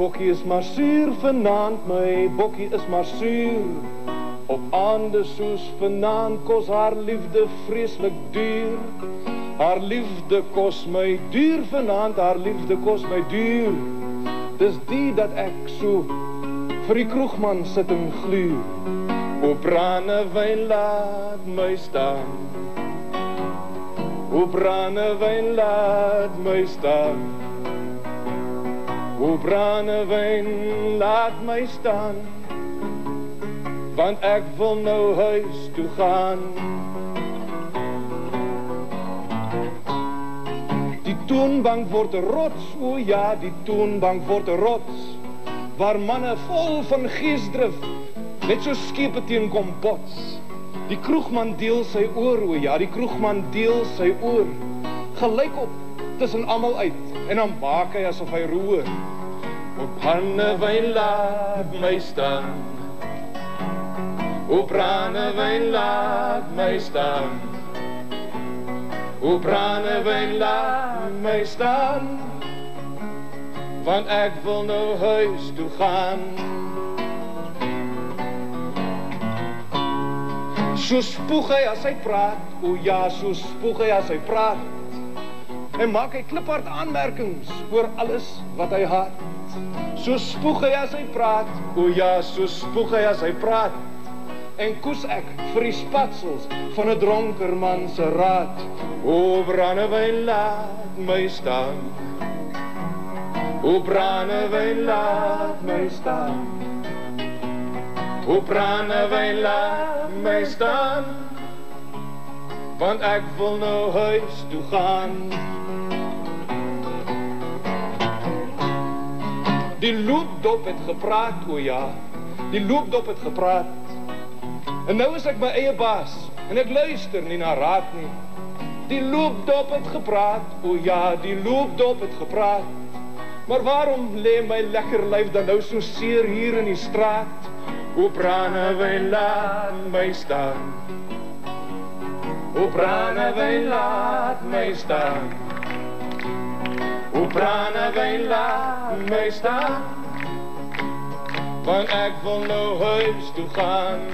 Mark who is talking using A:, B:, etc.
A: bokkie is maar suur vanaand, my bokkie is maar suur. Op aande soos vanaand kos haar liefde vreeslik duur. Haar liefde kos my duur vanaand, haar liefde kos my duur. Dis die dat ek so vir die kroegman sit en gluur. O brandewyn laat my staan, o brandewyn laat my staan, o brandewyn laat my staan, want ek wil nou huis toe gaan. Die toonbank word 'n rots, o ja, die toonbank word 'n rots, waar manne vol van geesdrif net so skepe teen kom bots. Die kroegman deel sy oor, o ja, die kroegman deel sy oor, gelyk op tussen almal uit, en dan maak hy asof hy roer. O brandewyn laat my staan, o brandewyn laat my staan, o brandewyn laat my staan, want ek wil nou huis toe gaan. So spoeg hy as hy praat, o ja, so spoeg hy as hy praat, en maak hy kliphard aanmerkings oor alles wat hy haat. So spoeg hy as hy praat, o ja, so spoeg hy as hy praat, en koes ek vir die spatsels van 'n dronker man se raad. O brandewyn laat my staan, o brandewyn laat my staan, o brandewyn laat my staan, want ek wil nou huis toe gaan. Die loopdop het gepraat, o ja, die loopdop het gepraat, en nou is ek my eie baas, en ek luister nie na raad nie. Die loopdop het gepraat, o ja, die loopdop het gepraat, maar waarom lê my lekker lyf dan nou so seer hier in die straat? O brandewyn laat my staan, o brandewyn laat my staan, o brandewyn laat my staan, want ek wil nou huis toe gaan.